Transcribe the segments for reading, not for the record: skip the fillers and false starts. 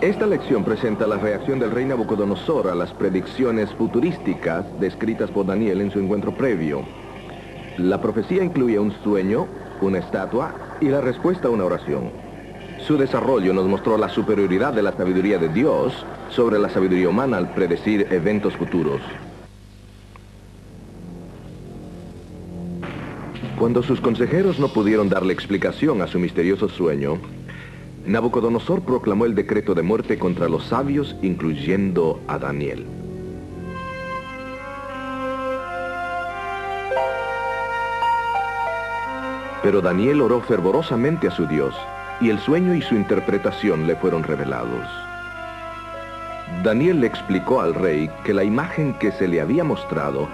Esta lección presenta la reacción del rey Nabucodonosor a las predicciones futurísticas descritas por Daniel en su encuentro previo. La profecía incluye un sueño, una estatua y la respuesta a una oración. Su desarrollo nos mostró la superioridad de la sabiduría de Dios sobre la sabiduría humana al predecir eventos futuros. Cuando sus consejeros no pudieron darle explicación a su misterioso sueño, Nabucodonosor proclamó el decreto de muerte contra los sabios, incluyendo a Daniel. Pero Daniel oró fervorosamente a su Dios, y el sueño y su interpretación le fueron revelados. Daniel le explicó al rey que la imagen que se le había mostrado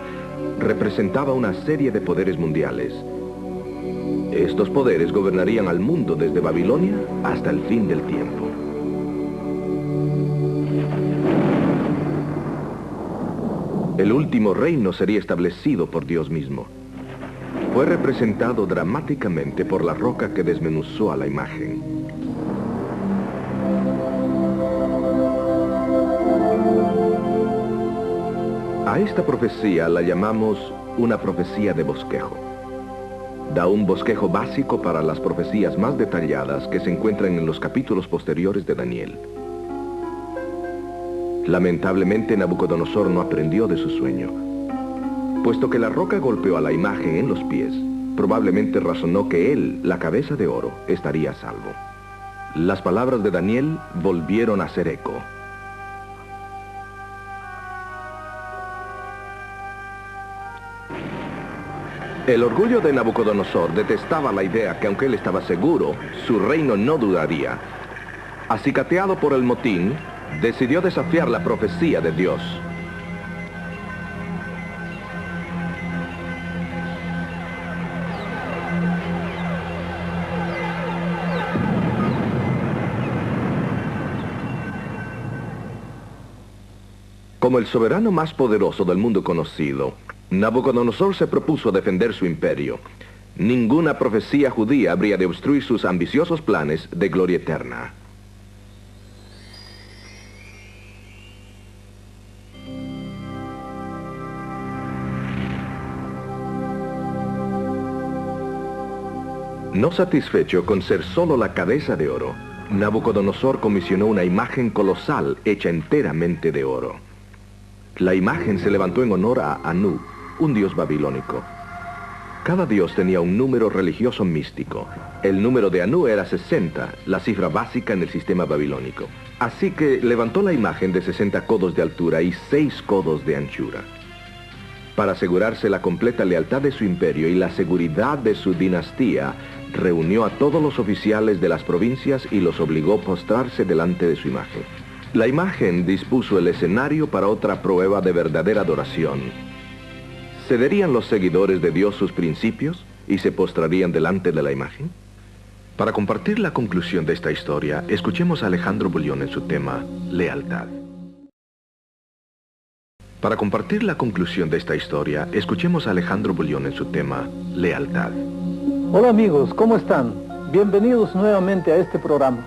representaba una serie de poderes mundiales. Estos poderes gobernarían al mundo desde Babilonia hasta el fin del tiempo. El último reino sería establecido por Dios mismo. Fue representado dramáticamente por la roca que desmenuzó a la imagen. A esta profecía la llamamos una profecía de bosquejo. Da un bosquejo básico para las profecías más detalladas que se encuentran en los capítulos posteriores de Daniel. Lamentablemente, Nabucodonosor no aprendió de su sueño. Puesto que la roca golpeó a la imagen en los pies, probablemente razonó que él, la cabeza de oro, estaría a salvo. Las palabras de Daniel volvieron a hacer eco. El orgullo de Nabucodonosor detestaba la idea que, aunque él estaba seguro, su reino no duraría. Acicateado por el motín, decidió desafiar la profecía de Dios. Como el soberano más poderoso del mundo conocido, Nabucodonosor se propuso defender su imperio. Ninguna profecía judía habría de obstruir sus ambiciosos planes de gloria eterna. No satisfecho con ser solo la cabeza de oro, Nabucodonosor comisionó una imagen colosal hecha enteramente de oro. La imagen se levantó en honor a Anu, un dios babilónico. Cada dios tenía un número religioso místico. El número de Anu era 60, la cifra básica en el sistema babilónico. Así que levantó la imagen de 60 codos de altura y 6 codos de anchura. Para asegurarse la completa lealtad de su imperio y la seguridad de su dinastía, reunió a todos los oficiales de las provincias y los obligó a postrarse delante de su imagen. La imagen dispuso el escenario para otra prueba de verdadera adoración. ¿Cederían los seguidores de Dios sus principios y se postrarían delante de la imagen? Para compartir la conclusión de esta historia, escuchemos a Alejandro Bullion en su tema, Lealtad. Para compartir la conclusión de esta historia, escuchemos a Alejandro Bullion en su tema, Lealtad. Hola amigos, ¿cómo están? Bienvenidos nuevamente a este programa.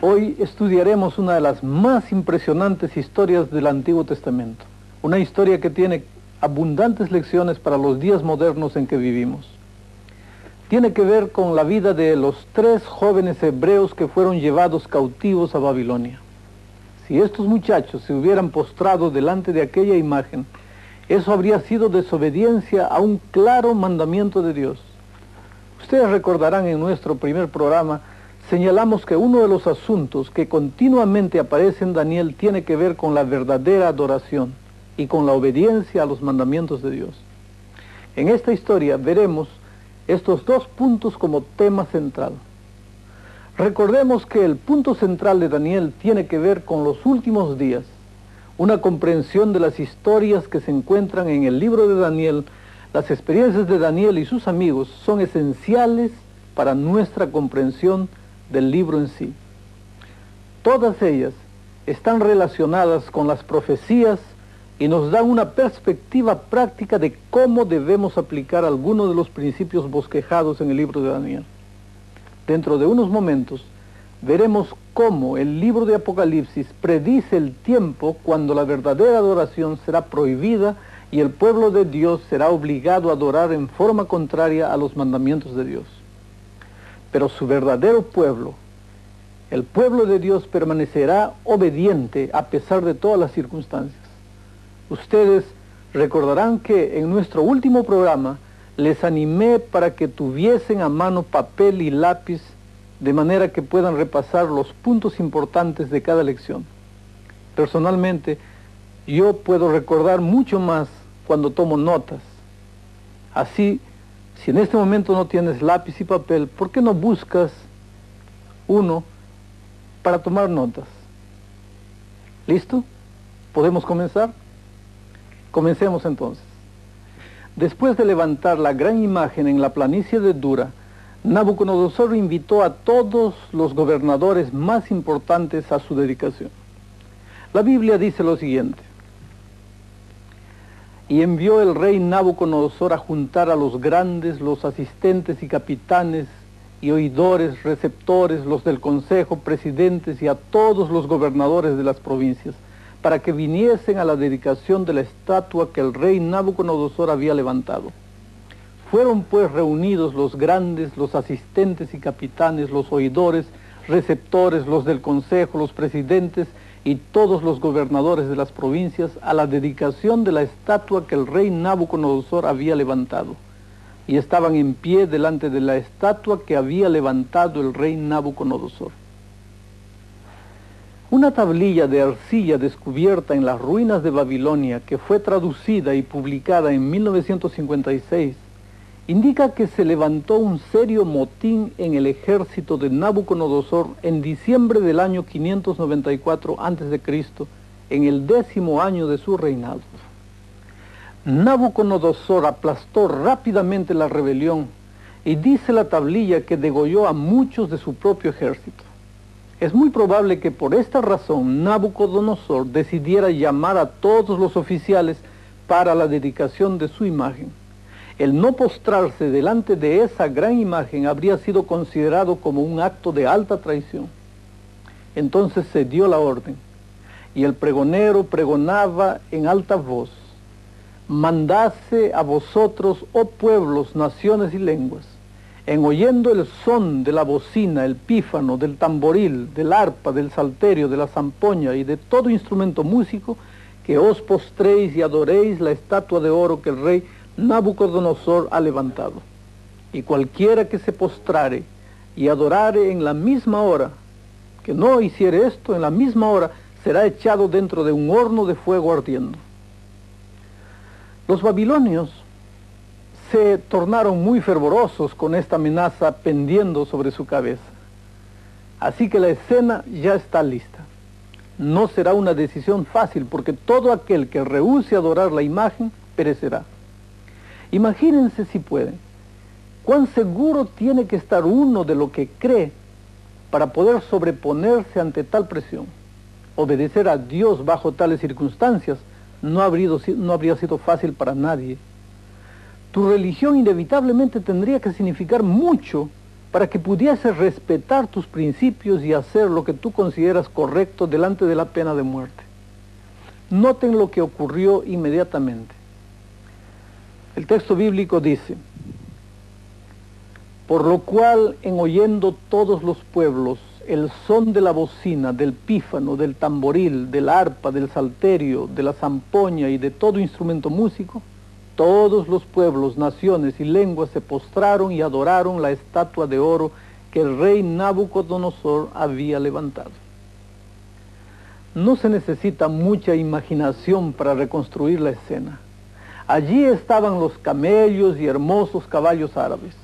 Hoy estudiaremos una de las más impresionantes historias del Antiguo Testamento. Una historia que tiene abundantes lecciones para los días modernos en que vivimos. Tiene que ver con la vida de los 3 jóvenes hebreos que fueron llevados cautivos a Babilonia. Si estos muchachos se hubieran postrado delante de aquella imagen, eso habría sido desobediencia a un claro mandamiento de Dios. Ustedes recordarán en nuestro primer programa, señalamos que uno de los asuntos que continuamente aparece en Daniel tiene que ver con la verdadera adoración y con la obediencia a los mandamientos de Dios. En esta historia veremos estos 2 puntos como tema central. Recordemos que el punto central de Daniel tiene que ver con los últimos días, una comprensión de las historias que se encuentran en el libro de Daniel. Las experiencias de Daniel y sus amigos son esenciales para nuestra comprensión del libro en sí. Todas ellas están relacionadas con las profecías y nos dan una perspectiva práctica de cómo debemos aplicar algunos de los principios bosquejados en el libro de Daniel. Dentro de unos momentos veremos cómo el libro de Apocalipsis predice el tiempo cuando la verdadera adoración será prohibida y el pueblo de Dios será obligado a adorar en forma contraria a los mandamientos de Dios. Pero su verdadero pueblo, el pueblo de Dios, permanecerá obediente a pesar de todas las circunstancias. Ustedes recordarán que en nuestro último programa les animé para que tuviesen a mano papel y lápiz de manera que puedan repasar los puntos importantes de cada lección. Personalmente, yo puedo recordar mucho más cuando tomo notas. Así, si en este momento no tienes lápiz y papel, ¿por qué no buscas uno para tomar notas? ¿Listo? ¿Podemos comenzar? Comencemos entonces. Después de levantar la gran imagen en la planicie de Dura, Nabucodonosor invitó a todos los gobernadores más importantes a su dedicación. La Biblia dice lo siguiente: y envió el rey Nabucodonosor a juntar a los grandes, los asistentes y capitanes, y oidores, receptores, los del consejo, presidentes y a todos los gobernadores de las provincias, para que viniesen a la dedicación de la estatua que el rey Nabucodonosor había levantado. Fueron pues reunidos los grandes, los asistentes y capitanes, los oidores, receptores, los del consejo, los presidentes y todos los gobernadores de las provincias a la dedicación de la estatua que el rey Nabucodonosor había levantado. Y estaban en pie delante de la estatua que había levantado el rey Nabucodonosor. Una tablilla de arcilla descubierta en las ruinas de Babilonia, que fue traducida y publicada en 1956, indica que se levantó un serio motín en el ejército de Nabucodonosor en diciembre del año 594 a.C., en el 10º año de su reinado. Nabucodonosor aplastó rápidamente la rebelión y dice la tablilla que degolló a muchos de su propio ejército. Es muy probable que por esta razón Nabucodonosor decidiera llamar a todos los oficiales para la dedicación de su imagen. El no postrarse delante de esa gran imagen habría sido considerado como un acto de alta traición. Entonces se dio la orden, y el pregonero pregonaba en alta voz: mandase a vosotros, oh pueblos, naciones y lenguas, en oyendo el son de la bocina, el pífano, del tamboril, del arpa, del salterio, de la zampoña y de todo instrumento músico, que os postréis y adoréis la estatua de oro que el rey Nabucodonosor ha levantado. Y cualquiera que se postrare y adorare en la misma hora, que no hiciere esto, en la misma hora será echado dentro de un horno de fuego ardiendo. Los babilonios se tornaron muy fervorosos con esta amenaza pendiendo sobre su cabeza. Así que la escena ya está lista. No será una decisión fácil, porque todo aquel que rehúse adorar la imagen perecerá. Imagínense, si pueden, cuán seguro tiene que estar uno de lo que cree para poder sobreponerse ante tal presión. Obedecer a Dios bajo tales circunstancias no habría sido fácil para nadie. Tu religión inevitablemente tendría que significar mucho para que pudieses respetar tus principios y hacer lo que tú consideras correcto delante de la pena de muerte. Noten lo que ocurrió inmediatamente. El texto bíblico dice: por lo cual, en oyendo todos los pueblos el son de la bocina, del pífano, del tamboril, del arpa, del salterio, de la zampoña y de todo instrumento músico, todos los pueblos, naciones y lenguas se postraron y adoraron la estatua de oro que el rey Nabucodonosor había levantado. No se necesita mucha imaginación para reconstruir la escena. Allí estaban los camellos y hermosos caballos árabes.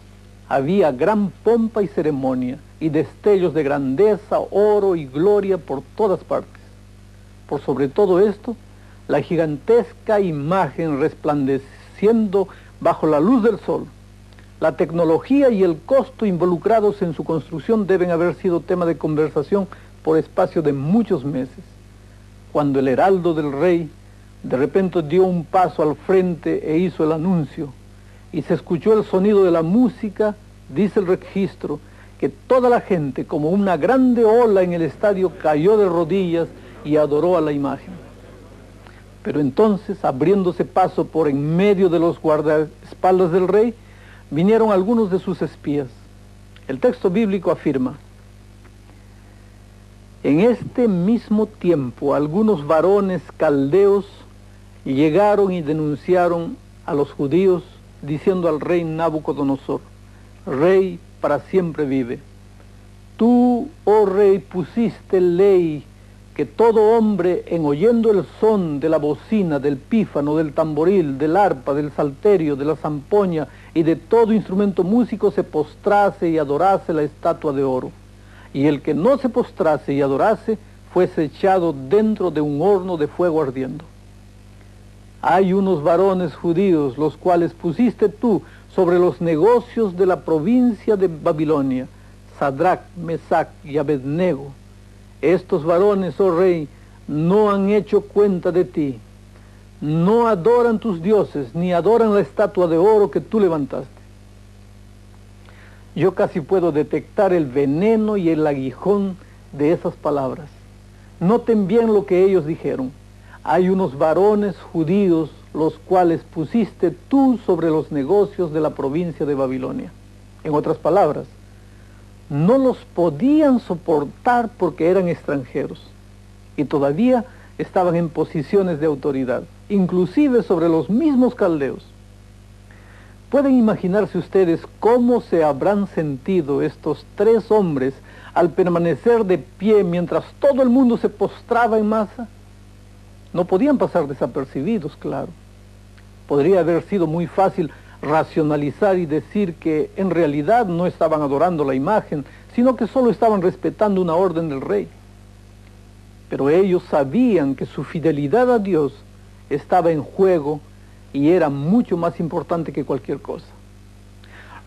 Había gran pompa y ceremonia, y destellos de grandeza, oro y gloria por todas partes. Por sobre todo esto, la gigantesca imagen resplandeciendo bajo la luz del sol. La tecnología y el costo involucrados en su construcción deben haber sido tema de conversación por espacio de muchos meses. Cuando el heraldo del rey de repente dio un paso al frente e hizo el anuncio, y se escuchó el sonido de la música, dice el registro, que toda la gente, como una grande ola en el estadio, cayó de rodillas y adoró a la imagen. Pero entonces, abriéndose paso por en medio de los guardaespaldas del rey, vinieron algunos de sus espías. El texto bíblico afirma: en este mismo tiempo algunos varones caldeos llegaron y denunciaron a los judíos, diciendo al rey Nabucodonosor: Rey, para siempre vive. Tú, oh rey, pusiste ley que todo hombre, en oyendo el son de la bocina, del pífano, del tamboril, del arpa, del salterio, de la zampoña y de todo instrumento músico, se postrase y adorase la estatua de oro. Y el que no se postrase y adorase, fuese echado dentro de un horno de fuego ardiendo. Hay unos varones judíos, los cuales pusiste tú sobre los negocios de la provincia de Babilonia, Sadrach, Mesach y Abednego. Estos varones, oh rey, no han hecho cuenta de ti, no adoran tus dioses, ni adoran la estatua de oro que tú levantaste. Yo casi puedo detectar el veneno y el aguijón de esas palabras. Noten bien lo que ellos dijeron. Hay unos varones judíos, los cuales pusiste tú sobre los negocios de la provincia de Babilonia. En otras palabras, no los podían soportar porque eran extranjeros y todavía estaban en posiciones de autoridad, inclusive sobre los mismos caldeos. ¿Pueden imaginarse ustedes cómo se habrán sentido estos tres hombres al permanecer de pie mientras todo el mundo se postraba en masa? No podían pasar desapercibidos, claro. Podría haber sido muy fácil racionalizar y decir que en realidad no estaban adorando la imagen, sino que solo estaban respetando una orden del rey. Pero ellos sabían que su fidelidad a Dios estaba en juego y era mucho más importante que cualquier cosa.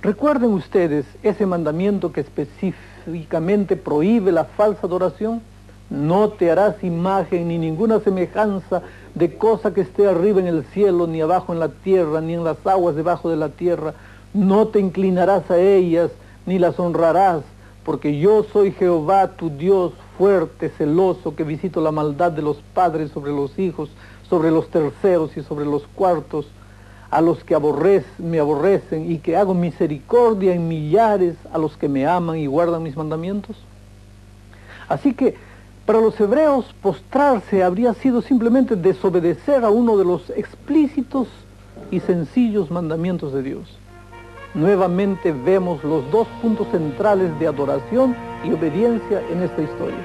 ¿Recuerden ustedes ese mandamiento que específicamente prohíbe la falsa adoración? No te harás imagen ni ninguna semejanza de cosa que esté arriba en el cielo, ni abajo en la tierra, ni en las aguas debajo de la tierra. No te inclinarás a ellas, ni las honrarás, porque yo soy Jehová tu Dios, fuerte, celoso, que visito la maldad de los padres sobre los hijos, sobre los terceros y sobre los cuartos, a los que me aborrecen, y que hago misericordia en millares a los que me aman y guardan mis mandamientos. Así que para los hebreos, postrarse habría sido simplemente desobedecer a uno de los explícitos y sencillos mandamientos de Dios. Nuevamente vemos los dos puntos centrales de adoración y obediencia en esta historia.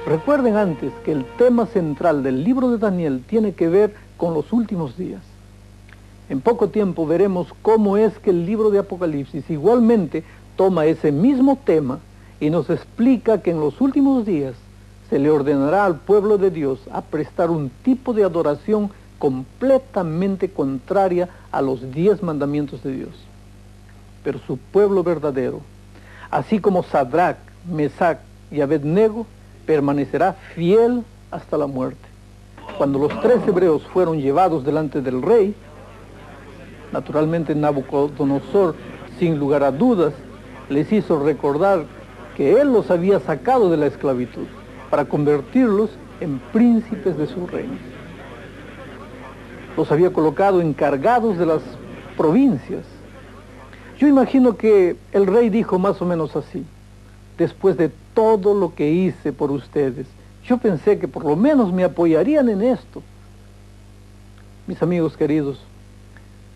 Recuerden antes que el tema central del libro de Daniel tiene que ver con los últimos días. En poco tiempo veremos cómo es que el libro de Apocalipsis igualmente toma ese mismo tema y nos explica que en los últimos días se le ordenará al pueblo de Dios a prestar un tipo de adoración completamente contraria a los 10 mandamientos de Dios. Pero su pueblo verdadero, así como Sadrach, Mesach y Abednego, permanecerá fiel hasta la muerte. Cuando los 3 hebreos fueron llevados delante del rey, naturalmente Nabucodonosor, sin lugar a dudas, les hizo recordar que él los había sacado de la esclavitud para convertirlos en príncipes de su reino. Los había colocado encargados de las provincias. Yo imagino que el rey dijo más o menos así: después de todo lo que hice por ustedes, yo pensé que por lo menos me apoyarían en esto. Mis amigos queridos,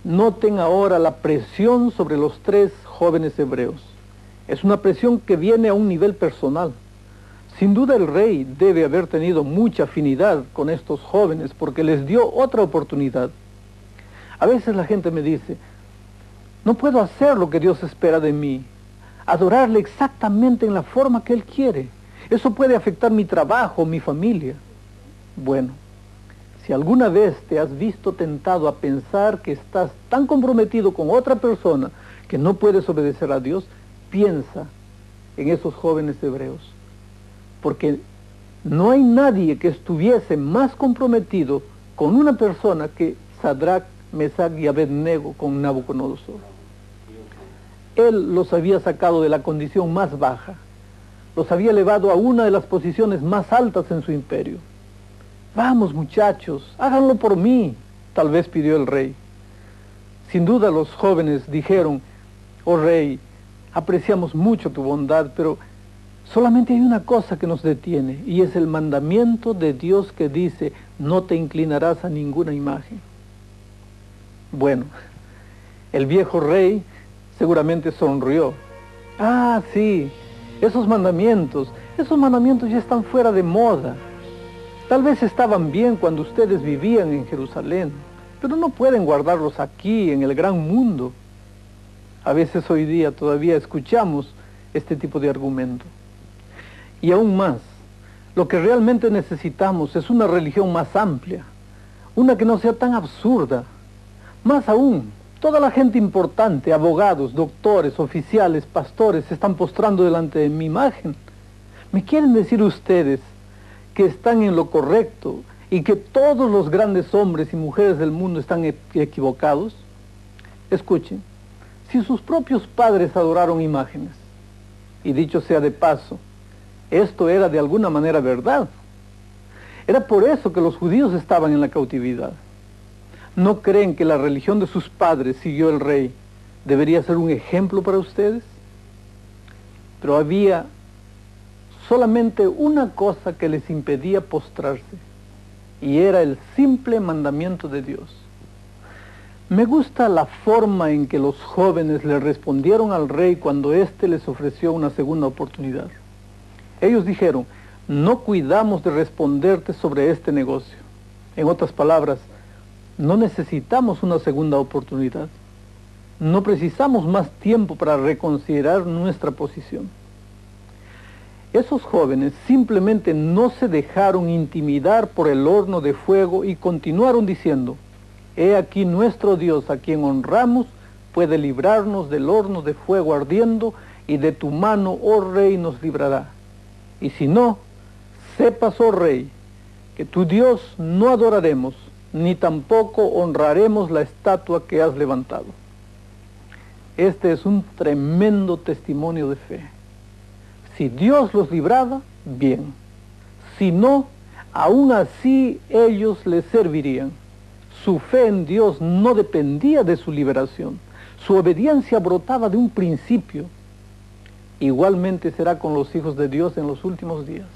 noten ahora la presión sobre los 3 jóvenes hebreos. Es una presión que viene a un nivel personal. Sin duda el rey debe haber tenido mucha afinidad con estos jóvenes porque les dio otra oportunidad. A veces la gente me dice: no puedo hacer lo que Dios espera de mí, adorarle exactamente en la forma que Él quiere. Eso puede afectar mi trabajo, mi familia. Bueno, si alguna vez te has visto tentado a pensar que estás tan comprometido con otra persona que no puedes obedecer a Dios, piensa en esos jóvenes hebreos. Porque no hay nadie que estuviese más comprometido con una persona que Sadrach, Mesach y Abednego con Nabucodonosor. Él los había sacado de la condición más baja, los había elevado a una de las posiciones más altas en su imperio. Vamos, muchachos, háganlo por mí, tal vez pidió el rey. Sin duda los jóvenes dijeron, oh rey, apreciamos mucho tu bondad, pero solamente hay una cosa que nos detiene, y es el mandamiento de Dios que dice, no te inclinarás a ninguna imagen. Bueno, el viejo rey seguramente sonrió. Ah, sí, esos mandamientos ya están fuera de moda. Tal vez estaban bien cuando ustedes vivían en Jerusalén, pero no pueden guardarlos aquí, en el gran mundo. A veces hoy día todavía escuchamos este tipo de argumento. Y aún más, lo que realmente necesitamos es una religión más amplia, una que no sea tan absurda. Más aún, toda la gente importante, abogados, doctores, oficiales, pastores, se están postrando delante de mi imagen. ¿Me quieren decir ustedes que están en lo correcto y que todos los grandes hombres y mujeres del mundo están equivocados? Escuchen, si sus propios padres adoraron imágenes, y dicho sea de paso, esto era de alguna manera verdad. Era por eso que los judíos estaban en la cautividad. ¿No creen que la religión de sus padres, siguió el rey, debería ser un ejemplo para ustedes? Pero había solamente una cosa que les impedía postrarse, y era el simple mandamiento de Dios. Me gusta la forma en que los jóvenes le respondieron al rey cuando éste les ofreció una segunda oportunidad. Ellos dijeron, no cuidamos de responderte sobre este negocio. En otras palabras, no necesitamos una segunda oportunidad. No precisamos más tiempo para reconsiderar nuestra posición. Esos jóvenes simplemente no se dejaron intimidar por el horno de fuego y continuaron diciendo, he aquí nuestro Dios a quien honramos puede librarnos del horno de fuego ardiendo y de tu mano, oh rey, nos librará. Y si no, sepas, oh rey, que tu Dios no adoraremos, ni tampoco honraremos la estatua que has levantado. Este es un tremendo testimonio de fe. Si Dios los libraba, bien. Si no, aún así ellos les servirían. Su fe en Dios no dependía de su liberación. Su obediencia brotaba de un principio. Igualmente será con los hijos de Dios en los últimos días.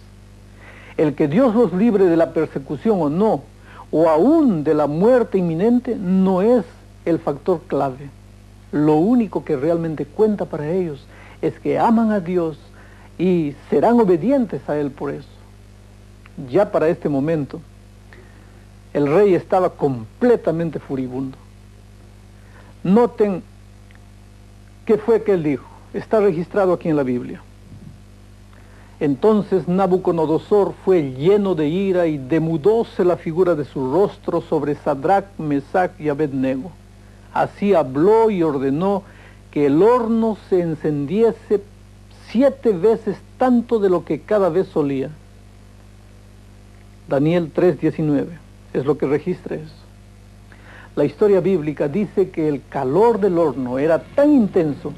El que Dios los libre de la persecución o no, o aún de la muerte inminente, no es el factor clave. Lo único que realmente cuenta para ellos es que aman a Dios y serán obedientes a Él por eso. Ya para este momento, el rey estaba completamente furibundo. Noten qué fue que él dijo. Está registrado aquí en la Biblia. Entonces Nabucodonosor fue lleno de ira y demudóse la figura de su rostro sobre Sadrach, Mesach y Abednego. Así habló y ordenó que el horno se encendiese 7 veces tanto de lo que cada vez solía. Daniel 3:19 es lo que registra eso. La historia bíblica dice que el calor del horno era tan intenso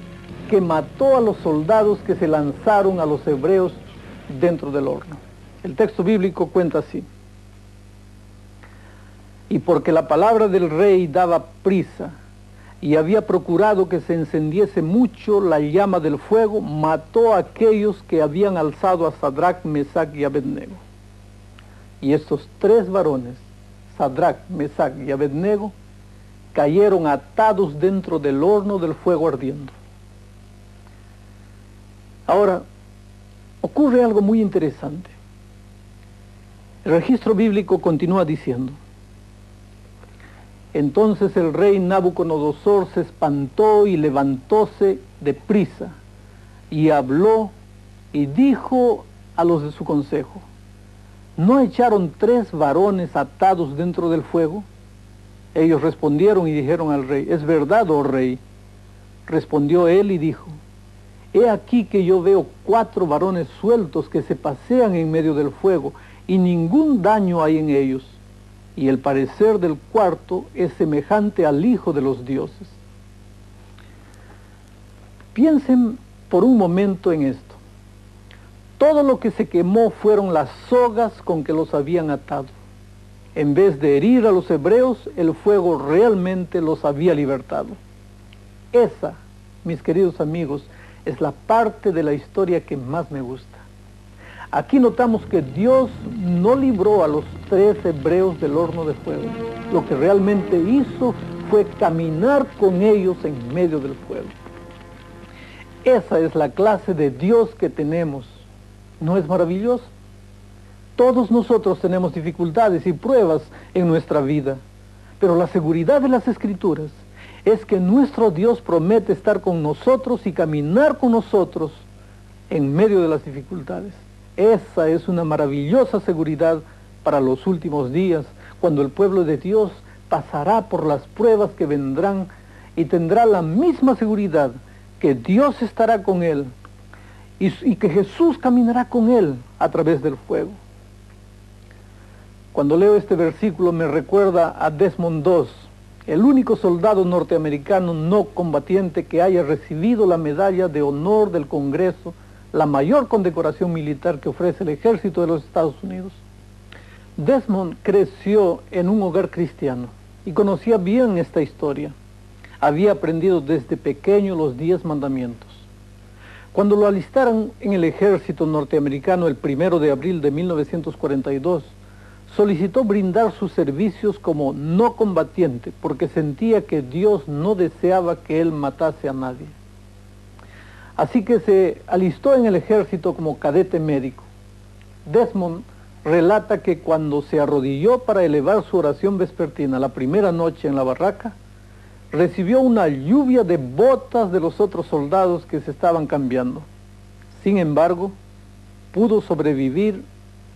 que mató a los soldados que se lanzaron a los hebreos dentro del horno. El texto bíblico cuenta así. Y porque la palabra del rey daba prisa y había procurado que se encendiese mucho la llama del fuego, mató a aquellos que habían alzado a Sadrach, Mesach y Abednego. Y estos 3 varones, Sadrach, Mesach y Abednego, cayeron atados dentro del horno del fuego ardiendo. Ahora, ocurre algo muy interesante. El registro bíblico continúa diciendo, entonces el rey Nabucodonosor se espantó y levantóse de prisa, y habló y dijo a los de su consejo, ¿no echaron 3 varones atados dentro del fuego? Ellos respondieron y dijeron al rey, es verdad, oh rey. Respondió él y dijo, he aquí que yo veo 4 varones sueltos que se pasean en medio del fuego, y ningún daño hay en ellos. Y el parecer del cuarto es semejante al hijo de los dioses. Piensen por un momento en esto. Todo lo que se quemó fueron las sogas con que los habían atado. En vez de herir a los hebreos, el fuego realmente los había libertado. Esa, mis queridos amigos, es la parte de la historia que más me gusta. Aquí notamos que Dios no libró a los 3 hebreos del horno de fuego. Lo que realmente hizo fue caminar con ellos en medio del fuego. Esa es la clase de Dios que tenemos. ¿No es maravilloso? Todos nosotros tenemos dificultades y pruebas en nuestra vida, pero la seguridad de las Escrituras es que nuestro Dios promete estar con nosotros y caminar con nosotros en medio de las dificultades. Esa es una maravillosa seguridad para los últimos días, cuando el pueblo de Dios pasará por las pruebas que vendrán y tendrá la misma seguridad que Dios estará con él y que Jesús caminará con él a través del fuego. Cuando leo este versículo me recuerda a Desmond II, el único soldado norteamericano no combatiente que haya recibido la medalla de honor del Congreso, la mayor condecoración militar que ofrece el ejército de los Estados Unidos. Desmond creció en un hogar cristiano y conocía bien esta historia. Había aprendido desde pequeño los 10 mandamientos. Cuando lo alistaron en el ejército norteamericano el 1 de abril de 1942, solicitó brindar sus servicios como no combatiente porque sentía que Dios no deseaba que él matase a nadie. Así que se alistó en el ejército como cadete médico. Desmond relata que cuando se arrodilló para elevar su oración vespertina la primera noche en la barraca, recibió una lluvia de botas de los otros soldados que se estaban cambiando. Sin embargo, pudo sobrevivir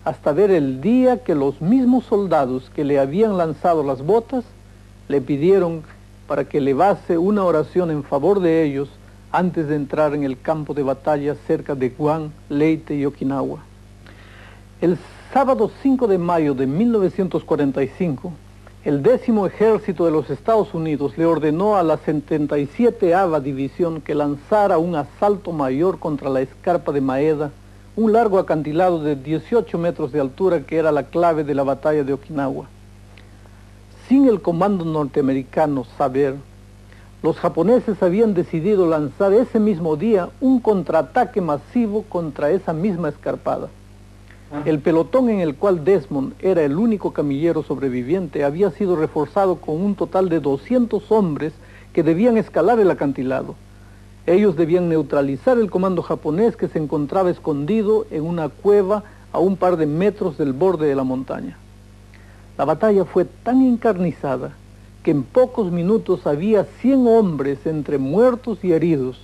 hasta ver el día que los mismos soldados que le habían lanzado las botas le pidieron para que elevase una oración en favor de ellos antes de entrar en el campo de batalla cerca de Guam, Leyte y Okinawa. El sábado 5 de mayo de 1945, el 10º Ejército de los Estados Unidos le ordenó a la 77ª División que lanzara un asalto mayor contra la escarpa de Maeda, un largo acantilado de 18 metros de altura que era la clave de la batalla de Okinawa. Sin el comando norteamericano saber, los japoneses habían decidido lanzar ese mismo día un contraataque masivo contra esa misma escarpada. El pelotón en el cual Desmond era el único camillero sobreviviente había sido reforzado con un total de 200 hombres que debían escalar el acantilado. Ellos debían neutralizar el comando japonés que se encontraba escondido en una cueva a un par de metros del borde de la montaña. La batalla fue tan encarnizada que en pocos minutos había 100 hombres entre muertos y heridos,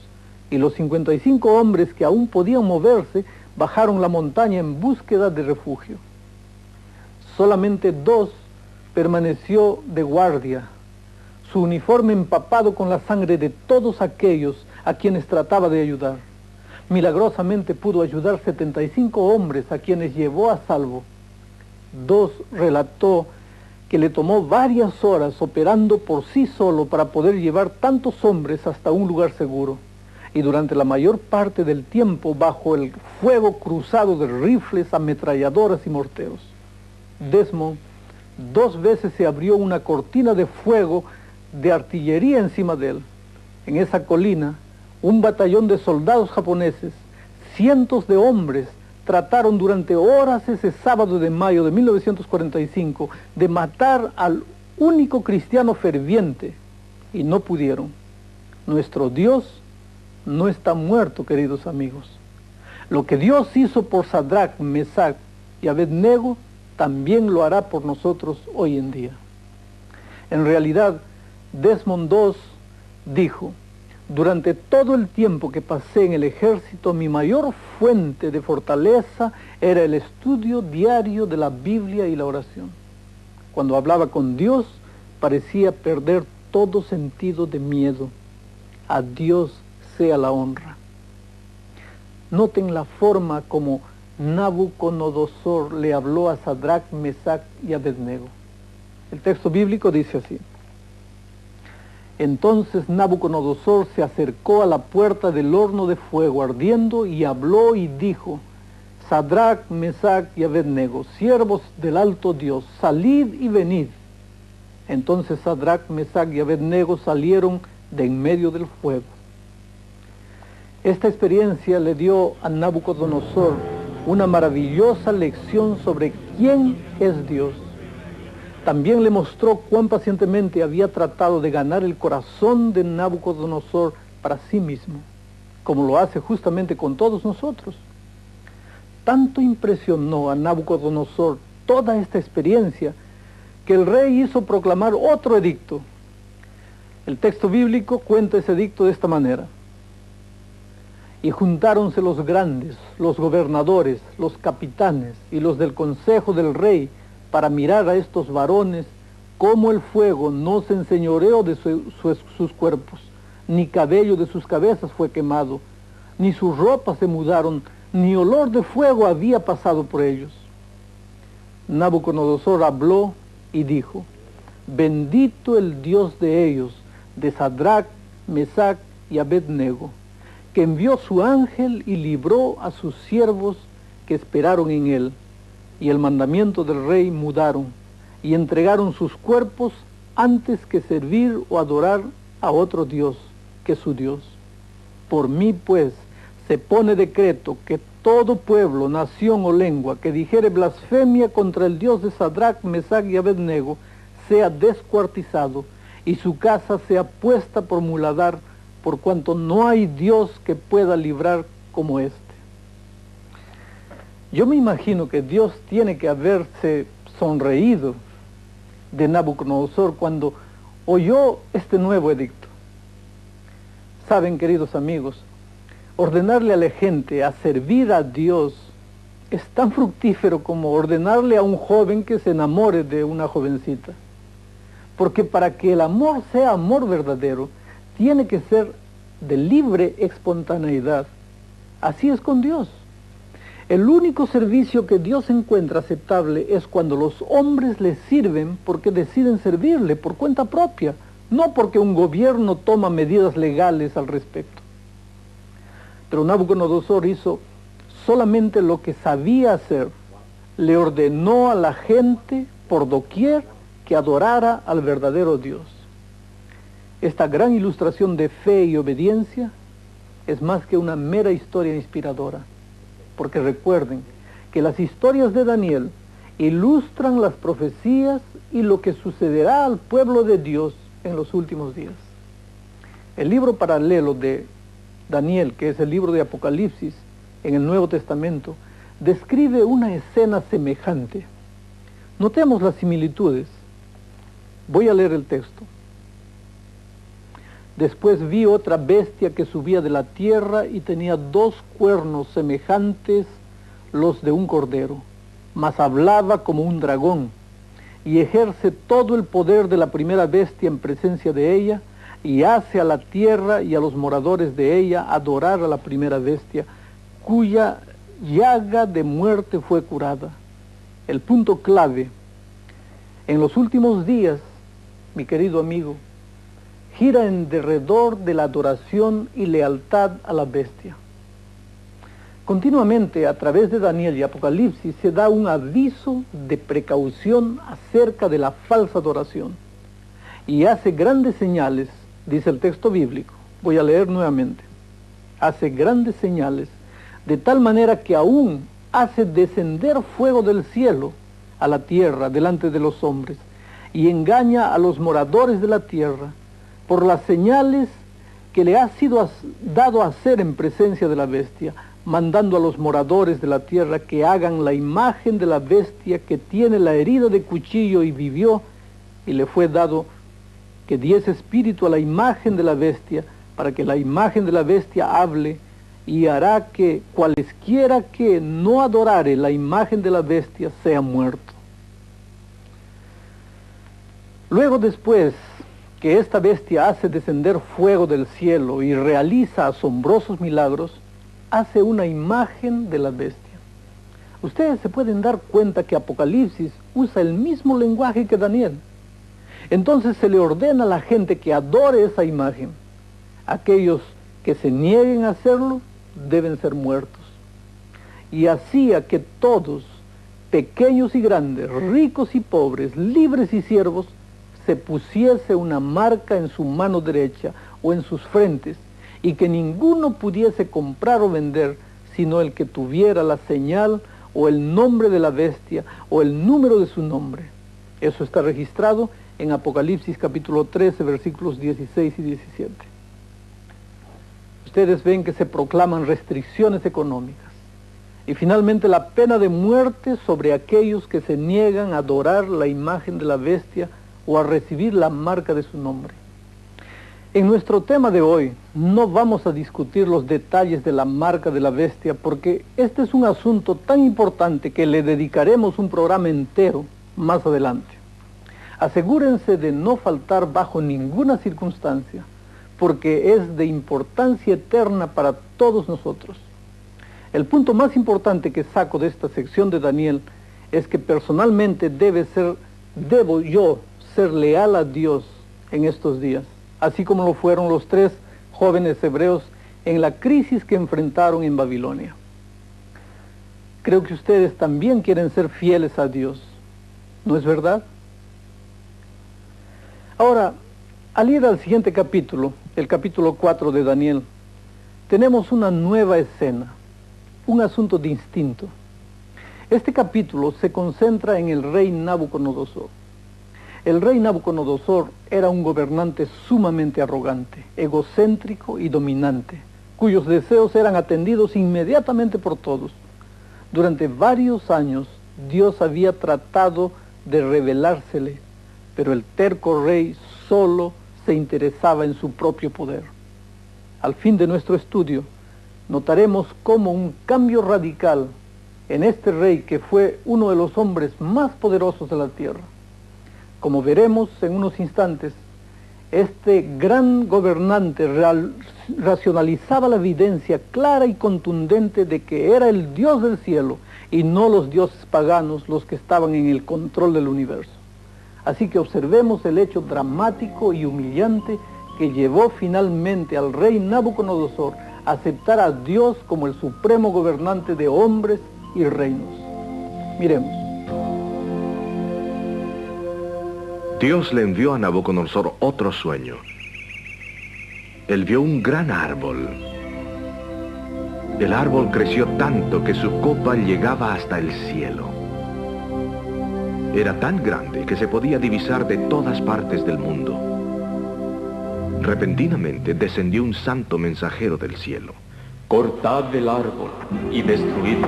y los 55 hombres que aún podían moverse bajaron la montaña en búsqueda de refugio. Solamente 2 permaneció de guardia, su uniforme empapado con la sangre de todos aquellos a quienes trataba de ayudar. Milagrosamente pudo ayudar 75 hombres a quienes llevó a salvo. 2 relató que le tomó varias horas operando por sí solo para poder llevar tantos hombres hasta un lugar seguro, y durante la mayor parte del tiempo bajo el fuego cruzado de rifles, ametralladoras y morteros. Desmond 2 veces se abrió una cortina de fuego de artillería encima de él. En esa colina, un batallón de soldados japoneses, cientos de hombres, trataron durante horas ese sábado de mayo de 1945 de matar al único cristiano ferviente, y no pudieron. Nuestro Dios no está muerto, queridos amigos. Lo que Dios hizo por Sadrach, Mesach y Abednego, también lo hará por nosotros hoy en día. En realidad, Desmond II dijo: durante todo el tiempo que pasé en el ejército, mi mayor fuente de fortaleza era el estudio diario de la Biblia y la oración. Cuando hablaba con Dios, parecía perder todo sentido de miedo. A Dios sea la honra. Noten la forma como Nabucodonosor le habló a Sadrach, Mesach y Abednego. El texto bíblico dice así: Entonces Nabucodonosor se acercó a la puerta del horno de fuego ardiendo y habló y dijo: Sadrach, Mesach y Abednego, siervos del alto Dios, salid y venid. Entonces Sadrach, Mesach y Abednego salieron de en medio del fuego. Esta experiencia le dio a Nabucodonosor una maravillosa lección sobre quién es Dios. También le mostró cuán pacientemente había tratado de ganar el corazón de Nabucodonosor para sí mismo, como lo hace justamente con todos nosotros. Tanto impresionó a Nabucodonosor toda esta experiencia que el rey hizo proclamar otro edicto. El texto bíblico cuenta ese edicto de esta manera: y juntáronse los grandes, los gobernadores, los capitanes y los del consejo del rey para mirar a estos varones, cómo el fuego no se enseñoreó de sus cuerpos, ni cabello de sus cabezas fue quemado, ni sus ropas se mudaron, ni olor de fuego había pasado por ellos. Nabucodonosor habló y dijo: bendito el Dios de ellos, de Sadrach, Mesach y Abednego, que envió su ángel y libró a sus siervos que esperaron en él, y el mandamiento del rey mudaron, y entregaron sus cuerpos antes que servir o adorar a otro Dios que su Dios. Por mí, pues, se pone decreto que todo pueblo, nación o lengua que dijere blasfemia contra el Dios de Sadrach, Mesach y Abednego sea descuartizado, y su casa sea puesta por muladar, por cuanto no hay Dios que pueda librar como este. Yo me imagino que Dios tiene que haberse sonreído de Nabucodonosor cuando oyó este nuevo edicto. Saben, queridos amigos, ordenarle a la gente a servir a Dios es tan fructífero como ordenarle a un joven que se enamore de una jovencita. Porque para que el amor sea amor verdadero, tiene que ser de libre espontaneidad. Así es con Dios. El único servicio que Dios encuentra aceptable es cuando los hombres le sirven porque deciden servirle por cuenta propia, no porque un gobierno toma medidas legales al respecto. Pero Nabucodonosor hizo solamente lo que sabía hacer. Le ordenó a la gente por doquier que adorara al verdadero Dios. Esta gran ilustración de fe y obediencia es más que una mera historia inspiradora, porque recuerden que las historias de Daniel ilustran las profecías y lo que sucederá al pueblo de Dios en los últimos días. El libro paralelo de Daniel, que es el libro de Apocalipsis en el Nuevo Testamento, describe una escena semejante. Notemos las similitudes. Voy a leer el texto. Después vi otra bestia que subía de la tierra y tenía 2 cuernos semejantes los de un cordero, mas hablaba como un dragón, y ejerce todo el poder de la primera bestia en presencia de ella, y hace a la tierra y a los moradores de ella adorar a la primera bestia, cuya llaga de muerte fue curada. El punto clave: en los últimos días, mi querido amigo, gira en derredor de la adoración y lealtad a la bestia. Continuamente, a través de Daniel y Apocalipsis, se da un aviso de precaución acerca de la falsa adoración. Y hace grandes señales, dice el texto bíblico. Voy a leer nuevamente. Hace grandes señales, de tal manera que aún hace descender fuego del cielo a la tierra delante de los hombres, y engaña a los moradores de la tierra, por las señales que le ha sido dado a hacer en presencia de la bestia, mandando a los moradores de la tierra que hagan la imagen de la bestia que tiene la herida de cuchillo y vivió, y le fue dado que diese espíritu a la imagen de la bestia, para que la imagen de la bestia hable, y hará que cualesquiera que no adorare la imagen de la bestia sea muerto. Luego, después que esta bestia hace descender fuego del cielo y realiza asombrosos milagros, hace una imagen de la bestia. Ustedes se pueden dar cuenta que Apocalipsis usa el mismo lenguaje que Daniel. Entonces se le ordena a la gente que adore esa imagen. Aquellos que se nieguen a hacerlo deben ser muertos. Y hacía que todos, pequeños y grandes, ricos y pobres, libres y siervos, se pusiese una marca en su mano derecha o en sus frentes, y que ninguno pudiese comprar o vender, sino el que tuviera la señal o el nombre de la bestia o el número de su nombre. Eso está registrado en Apocalipsis capítulo 13, versículos 16 y 17. Ustedes ven que se proclaman restricciones económicas. Y finalmente la pena de muerte sobre aquellos que se niegan a adorar la imagen de la bestia o a recibir la marca de su nombre. En nuestro tema de hoy no vamos a discutir los detalles de la marca de la bestia, porque este es un asunto tan importante que le dedicaremos un programa entero más adelante. Asegúrense de no faltar bajo ninguna circunstancia, porque es de importancia eterna para todos nosotros. El punto más importante que saco de esta sección de Daniel es que personalmente debo yo ser leal a Dios en estos días, así como lo fueron los 3 jóvenes hebreos en la crisis que enfrentaron en Babilonia. Creo que ustedes también quieren ser fieles a Dios, ¿no es verdad? Ahora, al ir al siguiente capítulo, el capítulo 4 de Daniel, tenemos una nueva escena, un asunto distinto. Este capítulo se concentra en el rey Nabucodonosor. El rey Nabucodonosor era un gobernante sumamente arrogante, egocéntrico y dominante, cuyos deseos eran atendidos inmediatamente por todos. Durante varios años, Dios había tratado de revelársele, pero el terco rey solo se interesaba en su propio poder. Al fin de nuestro estudio, notaremos cómo un cambio radical en este rey, que fue uno de los hombres más poderosos de la tierra. Como veremos en unos instantes, este gran gobernante racionalizaba la evidencia clara y contundente de que era el Dios del cielo y no los dioses paganos los que estaban en el control del universo. Así que observemos el hecho dramático y humillante que llevó finalmente al rey Nabucodonosor a aceptar a Dios como el supremo gobernante de hombres y reinos. Miremos. Dios le envió a Nabucodonosor otro sueño. Él vio un gran árbol. El árbol creció tanto que su copa llegaba hasta el cielo. Era tan grande que se podía divisar de todas partes del mundo. Repentinamente descendió un santo mensajero del cielo. Cortad el árbol y destruidlo.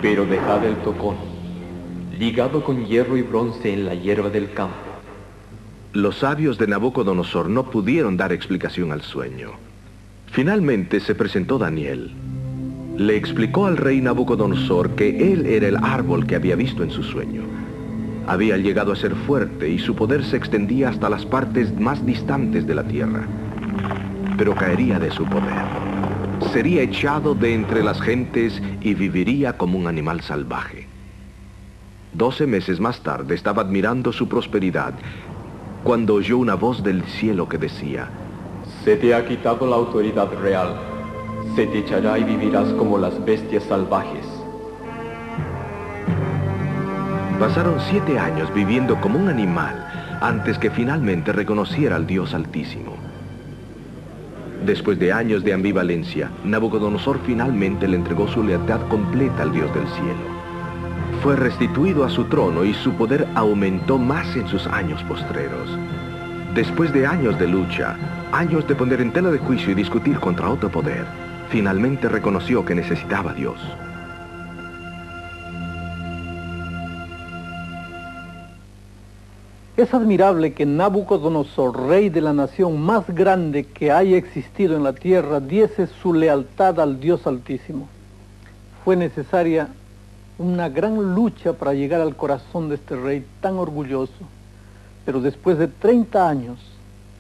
Pero dejad el tocón, ligado con hierro y bronce en la hierba del campo. Los sabios de Nabucodonosor no pudieron dar explicación al sueño. Finalmente se presentó Daniel. Le explicó al rey Nabucodonosor que él era el árbol que había visto en su sueño. Había llegado a ser fuerte y su poder se extendía hasta las partes más distantes de la tierra. Pero caería de su poder. Sería echado de entre las gentes y viviría como un animal salvaje. 12 meses más tarde estaba admirando su prosperidad cuando oyó una voz del cielo que decía: Se te ha quitado la autoridad real. Se te echará y vivirás como las bestias salvajes. Pasaron 7 años viviendo como un animal antes que finalmente reconociera al Dios Altísimo. Después de años de ambivalencia, Nabucodonosor finalmente le entregó su lealtad completa al Dios del cielo. Fue restituido a su trono y su poder aumentó más en sus años postreros. Después de años de lucha, años de poner en tela de juicio y discutir contra otro poder, finalmente reconoció que necesitaba a Dios. Es admirable que Nabucodonosor, rey de la nación más grande que haya existido en la tierra, diese su lealtad al Dios Altísimo. Fue necesaria una gran lucha para llegar al corazón de este rey tan orgulloso. Pero después de 30 años,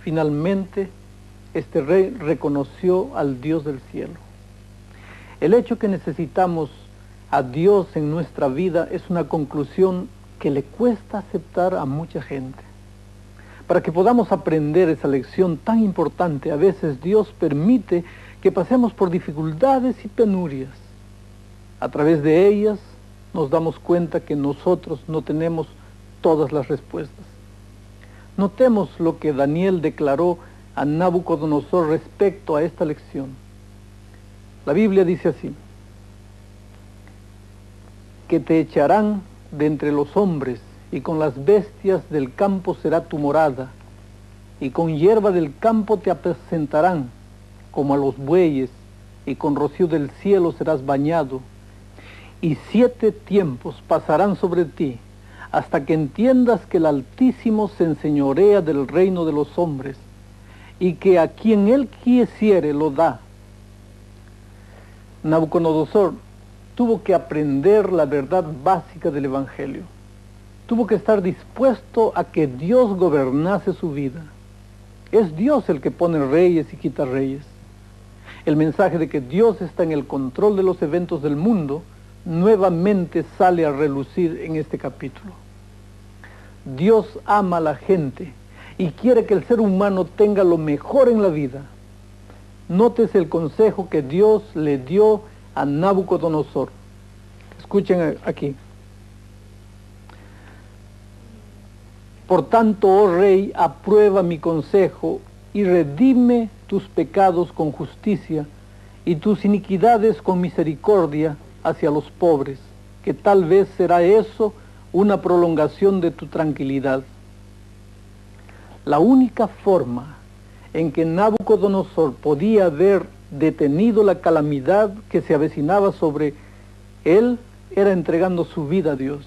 finalmente, este rey reconoció al Dios del cielo. El hecho que necesitamos a Dios en nuestra vida es una conclusión que le cuesta aceptar a mucha gente. Para que podamos aprender esa lección tan importante, a veces Dios permite que pasemos por dificultades y penurias. A través de ellas nos damos cuenta que nosotros no tenemos todas las respuestas. Notemos lo que Daniel declaró a Nabucodonosor respecto a esta lección. La Biblia dice así: que te echarán de entre los hombres, y con las bestias del campo será tu morada, y con hierba del campo te apacentarán, como a los bueyes, y con rocío del cielo serás bañado, y 7 tiempos pasarán sobre ti, hasta que entiendas que el Altísimo se enseñorea del reino de los hombres, y que a quien él quisiere lo da. Nabucodonosor tuvo que aprender la verdad básica del Evangelio. Tuvo que estar dispuesto a que Dios gobernase su vida. Es Dios el que pone reyes y quita reyes. El mensaje de que Dios está en el control de los eventos del mundo nuevamente sale a relucir en este capítulo. Dios ama a la gente y quiere que el ser humano tenga lo mejor en la vida. Nótese el consejo que Dios le dio a Nabucodonosor. Escuchen aquí. Por tanto, oh rey, aprueba mi consejo y redime tus pecados con justicia y tus iniquidades con misericordia hacia los pobres, que tal vez será eso una prolongación de tu tranquilidad. La única forma en que Nabucodonosor podía haber detenido la calamidad que se avecinaba sobre él era entregando su vida a Dios.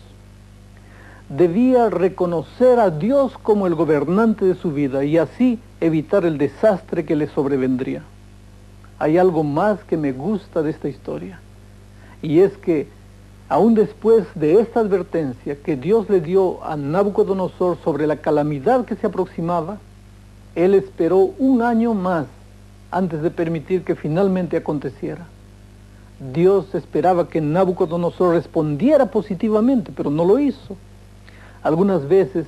Debía reconocer a Dios como el gobernante de su vida y así evitar el desastre que le sobrevendría. Hay algo más que me gusta de esta historia, y es que aún después de esta advertencia que Dios le dio a Nabucodonosor sobre la calamidad que se aproximaba, él esperó 1 año más antes de permitir que finalmente aconteciera. Dios esperaba que Nabucodonosor respondiera positivamente, pero no lo hizo. Algunas veces,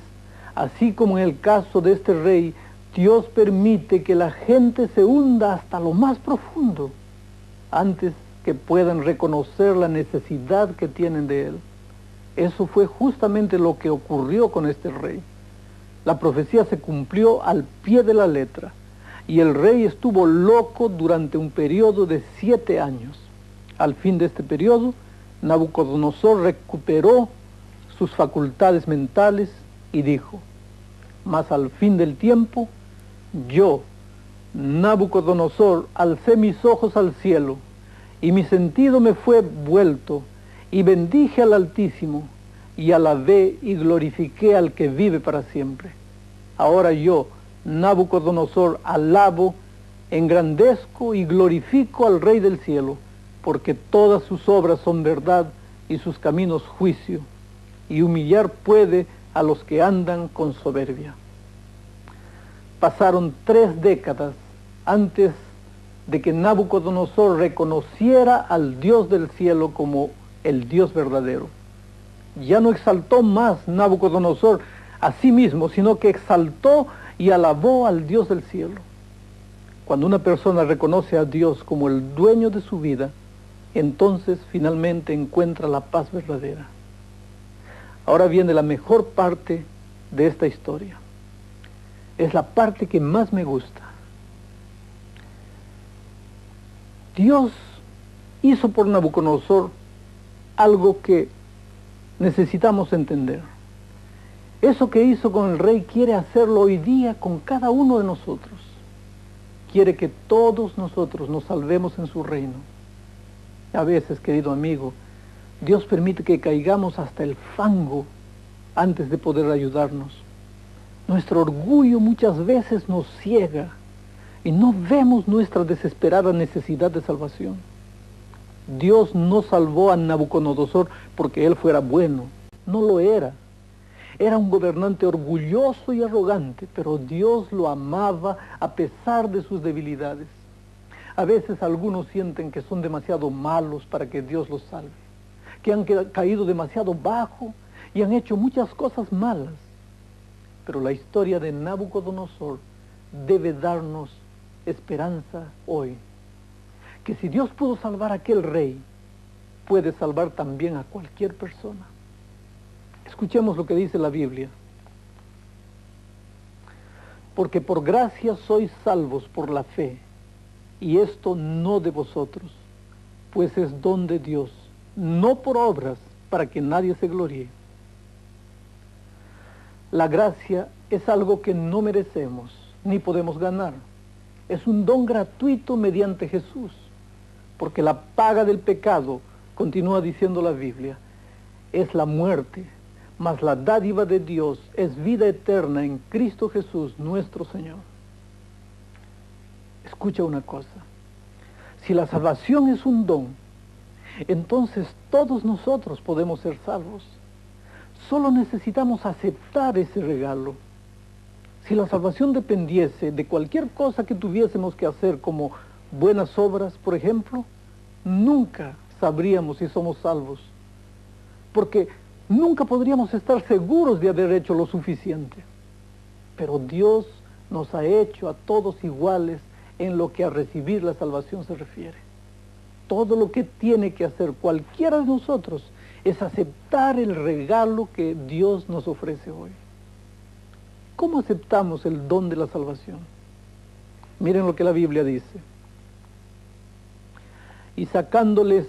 así como en el caso de este rey, Dios permite que la gente se hunda hasta lo más profundo antes que puedan reconocer la necesidad que tienen de Él. Eso fue justamente lo que ocurrió con este rey. La profecía se cumplió al pie de la letra y el rey estuvo loco durante un periodo de 7 años. Al fin de este periodo, Nabucodonosor recuperó sus facultades mentales y dijo: mas al fin del tiempo, yo, Nabucodonosor, alcé mis ojos al cielo, y mi sentido me fue vuelto, y bendije al Altísimo, y alabé y glorifiqué al que vive para siempre. Ahora yo, Nabucodonosor, alabo, engrandezco y glorifico al Rey del cielo, porque todas sus obras son verdad y sus caminos juicio, y humillar puede a los que andan con soberbia. Pasaron 3 décadas antes de que Nabucodonosor reconociera al Dios del cielo como el Dios verdadero. Ya no exaltó más Nabucodonosor a sí mismo, sino que exaltó y alabó al Dios del cielo. Cuando una persona reconoce a Dios como el dueño de su vida, entonces finalmente encuentra la paz verdadera. Ahora viene la mejor parte de esta historia. Es la parte que más me gusta. Dios hizo por Nabucodonosor algo que necesitamos entender. Eso que hizo con el rey quiere hacerlo hoy día con cada uno de nosotros. Quiere que todos nosotros nos salvemos en su reino. A veces, querido amigo, Dios permite que caigamos hasta el fango antes de poder ayudarnos. Nuestro orgullo muchas veces nos ciega y no vemos nuestra desesperada necesidad de salvación. Dios no salvó a Nabucodonosor porque él fuera bueno. No lo era. Era un gobernante orgulloso y arrogante, pero Dios lo amaba a pesar de sus debilidades. A veces algunos sienten que son demasiado malos para que Dios los salve. que han caído demasiado bajo y han hecho muchas cosas malas. Pero la historia de Nabucodonosor debe darnos esperanza hoy. Que si Dios pudo salvar a aquel rey, puede salvar también a cualquier persona. Escuchemos lo que dice la Biblia. Porque por gracia sois salvos por la fe, y esto no de vosotros, pues es don de Dios, no por obras, para que nadie se gloríe. La gracia es algo que no merecemos, ni podemos ganar. Es un don gratuito mediante Jesús, porque la paga del pecado, continúa diciendo la Biblia, es la muerte, mas la dádiva de Dios es vida eterna en Cristo Jesús nuestro Señor. Escucha una cosa, si la salvación es un don, entonces todos nosotros podemos ser salvos. Solo necesitamos aceptar ese regalo. Si la salvación dependiese de cualquier cosa que tuviésemos que hacer, como buenas obras, por ejemplo, nunca sabríamos si somos salvos, porque nunca podríamos estar seguros de haber hecho lo suficiente. Pero Dios nos ha hecho a todos iguales en lo que a recibir la salvación se refiere. Todo lo que tiene que hacer cualquiera de nosotros es aceptar el regalo que Dios nos ofrece hoy. ¿Cómo aceptamos el don de la salvación? Miren lo que la Biblia dice. Y sacándoles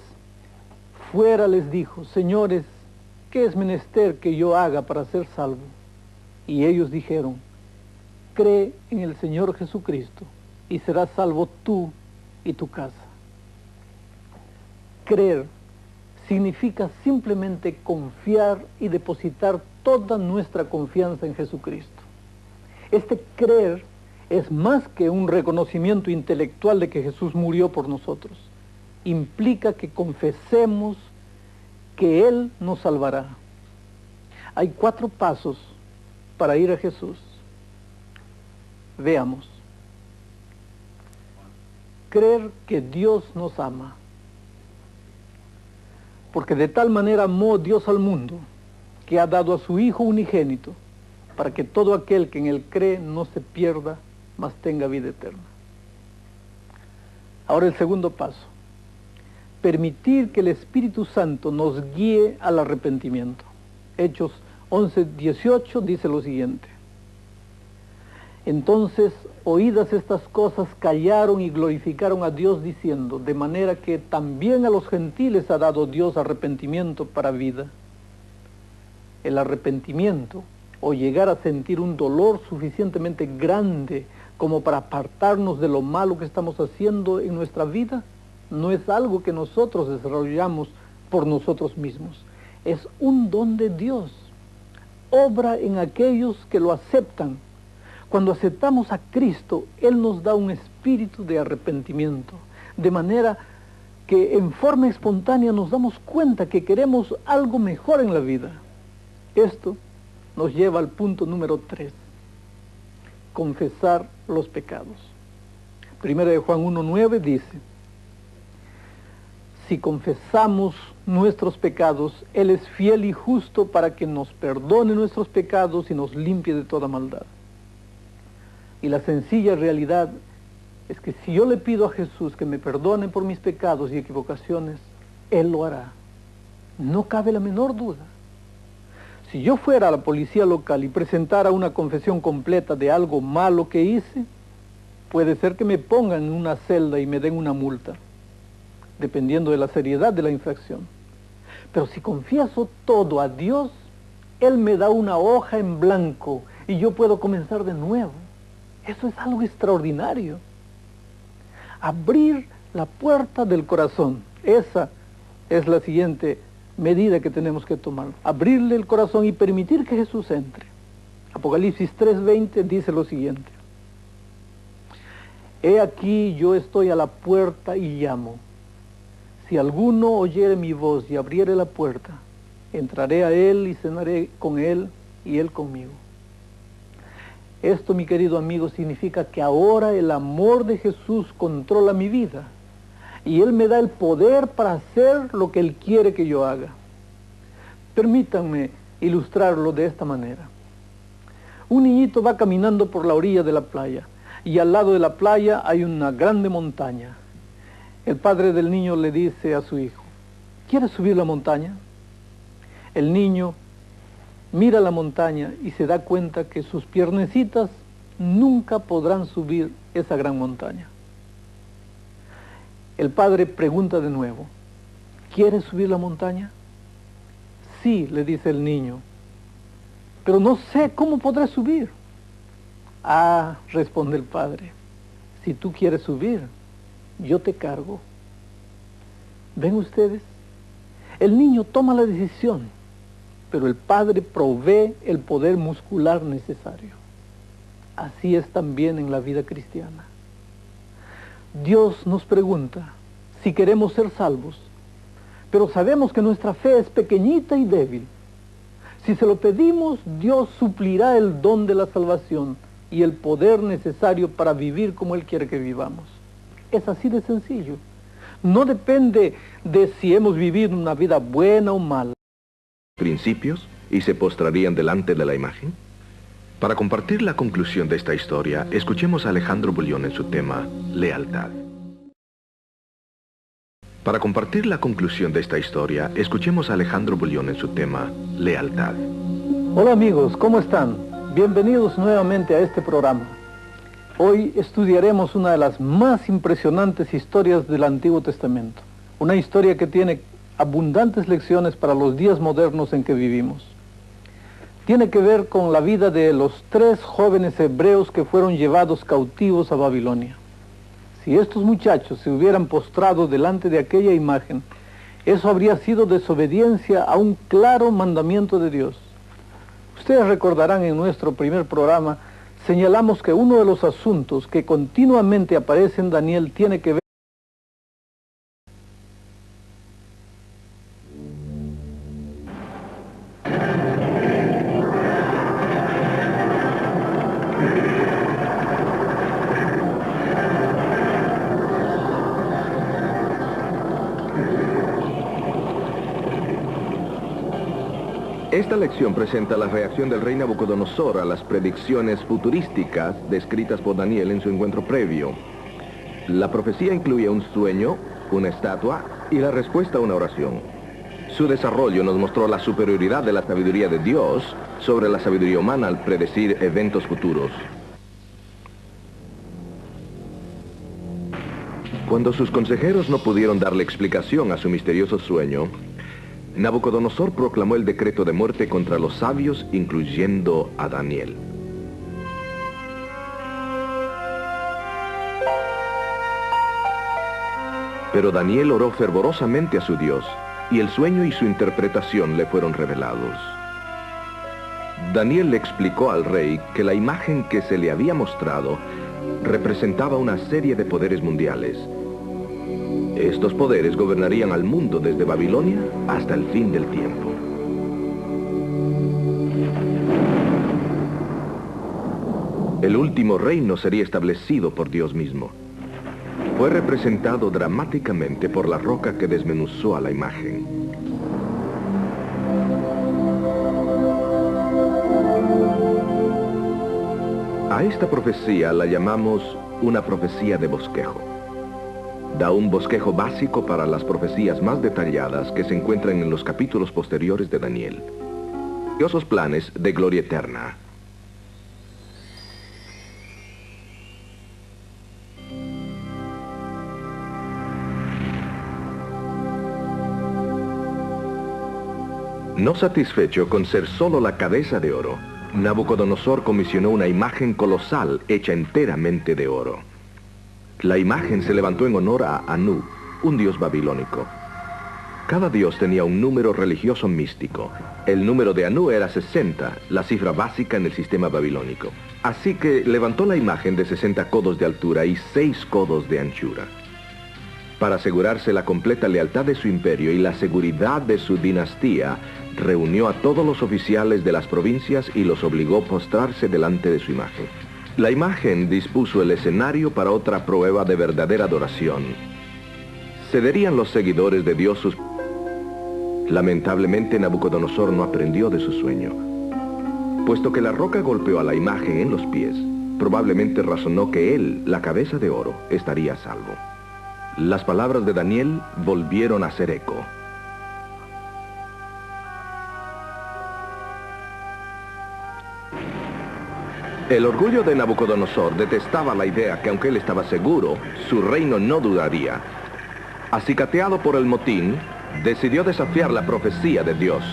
fuera les dijo, señores, ¿qué es menester que yo haga para ser salvo? Y ellos dijeron, cree en el Señor Jesucristo y serás salvo tú y tu casa. Creer significa simplemente confiar y depositar toda nuestra confianza en Jesucristo. Este creer es más que un reconocimiento intelectual de que Jesús murió por nosotros. Implica que confesemos que Él nos salvará. Hay 4 pasos para ir a Jesús. Veamos. Creer que Dios nos ama. Porque de tal manera amó Dios al mundo, que ha dado a su Hijo unigénito, para que todo aquel que en Él cree no se pierda, mas tenga vida eterna. Ahora el segundo paso. Permitir que el Espíritu Santo nos guíe al arrepentimiento. Hechos 11:18 dice lo siguiente. Entonces, oídas estas cosas, callaron y glorificaron a Dios diciendo, de manera que también a los gentiles ha dado Dios arrepentimiento para vida. El arrepentimiento, o llegar a sentir un dolor suficientemente grande como para apartarnos de lo malo que estamos haciendo en nuestra vida, no es algo que nosotros desarrollamos por nosotros mismos. Es un don de Dios. Obra en aquellos que lo aceptan. Cuando aceptamos a Cristo, Él nos da un espíritu de arrepentimiento, de manera que en forma espontánea nos damos cuenta que queremos algo mejor en la vida. Esto nos lleva al punto número 3, confesar los pecados. Primera de Juan 1:9 dice, si confesamos nuestros pecados, Él es fiel y justo para que nos perdone nuestros pecados y nos limpie de toda maldad. Y la sencilla realidad es que si yo le pido a Jesús que me perdone por mis pecados y equivocaciones, Él lo hará. No cabe la menor duda. Si yo fuera a la policía local y presentara una confesión completa de algo malo que hice, puede ser que me pongan en una celda y me den una multa, dependiendo de la seriedad de la infracción. Pero si confieso todo a Dios, Él me da una hoja en blanco y yo puedo comenzar de nuevo. Eso es algo extraordinario. Abrir la puerta del corazón. Esa es la siguiente medida que tenemos que tomar. Abrirle el corazón y permitir que Jesús entre. Apocalipsis 3:20 dice lo siguiente. He aquí yo estoy a la puerta y llamo. Si alguno oyere mi voz y abriere la puerta, entraré a él y cenaré con él y él conmigo. Esto, mi querido amigo, significa que ahora el amor de Jesús controla mi vida y Él me da el poder para hacer lo que Él quiere que yo haga. Permítanme ilustrarlo de esta manera. Un niñito va caminando por la orilla de la playa y al lado de la playa hay una grande montaña. El padre del niño le dice a su hijo: ¿quieres subir la montaña? El niño mira la montaña y se da cuenta que sus piernecitas nunca podrán subir esa gran montaña. El padre pregunta de nuevo: ¿quieres subir la montaña? Sí, le dice el niño, pero no sé cómo podré subir. Ah, responde el padre, si tú quieres subir, yo te cargo. ¿Ven ustedes? El niño toma la decisión, pero el padre provee el poder muscular necesario. Así es también en la vida cristiana. Dios nos pregunta si queremos ser salvos, pero sabemos que nuestra fe es pequeñita y débil. Si se lo pedimos, Dios suplirá el don de la salvación y el poder necesario para vivir como Él quiere que vivamos. Es así de sencillo. No depende de si hemos vivido una vida buena o mala. Principios y se postrarían delante de la imagen. Para compartir la conclusión de esta historia, escuchemos a Alejandro Bullión en su tema Lealtad. Para compartir la conclusión de esta historia, escuchemos a Alejandro Bullión en su tema Lealtad. Hola amigos, ¿cómo están? Bienvenidos nuevamente a este programa. Hoy estudiaremos una de las más impresionantes historias del Antiguo Testamento. Una historia que tiene abundantes lecciones para los días modernos en que vivimos. Tiene que ver con la vida de los 3 jóvenes hebreos que fueron llevados cautivos a Babilonia. Si estos muchachos se hubieran postrado delante de aquella imagen, eso habría sido desobediencia a un claro mandamiento de Dios. Ustedes recordarán en nuestro primer programa, señalamos que uno de los asuntos que continuamente aparece en Daniel tiene que ver Esta lección presenta la reacción del rey Nabucodonosor a las predicciones futurísticas descritas por Daniel en su encuentro previo. La profecía incluye un sueño, una estatua y la respuesta a una oración. Su desarrollo nos mostró la superioridad de la sabiduría de Dios sobre la sabiduría humana al predecir eventos futuros. Cuando sus consejeros no pudieron darle explicación a su misterioso sueño, Nabucodonosor proclamó el decreto de muerte contra los sabios, incluyendo a Daniel. Pero Daniel oró fervorosamente a su Dios, y el sueño y su interpretación le fueron revelados. Daniel le explicó al rey que la imagen que se le había mostrado representaba una serie de poderes mundiales. Estos poderes gobernarían al mundo desde Babilonia hasta el fin del tiempo. El último reino sería establecido por Dios mismo. Fue representado dramáticamente por la roca que desmenuzó a la imagen. A esta profecía la llamamos una profecía de bosquejo. Da un bosquejo básico para las profecías más detalladas que se encuentran en los capítulos posteriores de Daniel. Gloriosos planes de gloria eterna. No satisfecho con ser solo la cabeza de oro, Nabucodonosor comisionó una imagen colosal hecha enteramente de oro. La imagen se levantó en honor a Anu, un dios babilónico. Cada dios tenía un número religioso místico. El número de Anu era 60, la cifra básica en el sistema babilónico. Así que levantó la imagen de 60 codos de altura y 6 codos de anchura. Para asegurarse la completa lealtad de su imperio y la seguridad de su dinastía, reunió a todos los oficiales de las provincias y los obligó a postrarse delante de su imagen. La imagen dispuso el escenario para otra prueba de verdadera adoración. ¿Cederían los seguidores de Dios sus... Lamentablemente, Nabucodonosor no aprendió de su sueño. Puesto que la roca golpeó a la imagen en los pies, probablemente razonó que él, la cabeza de oro, estaría a salvo. Las palabras de Daniel volvieron a hacer eco. El orgullo de Nabucodonosor detestaba la idea que, aunque él estaba seguro, su reino no duraría. Acicateado por el motín, decidió desafiar la profecía de Dios.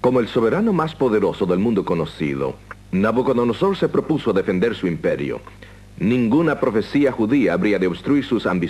Como el soberano más poderoso del mundo conocido, Nabucodonosor se propuso defender su imperio. Ninguna profecía judía habría de obstruir sus ambiciones.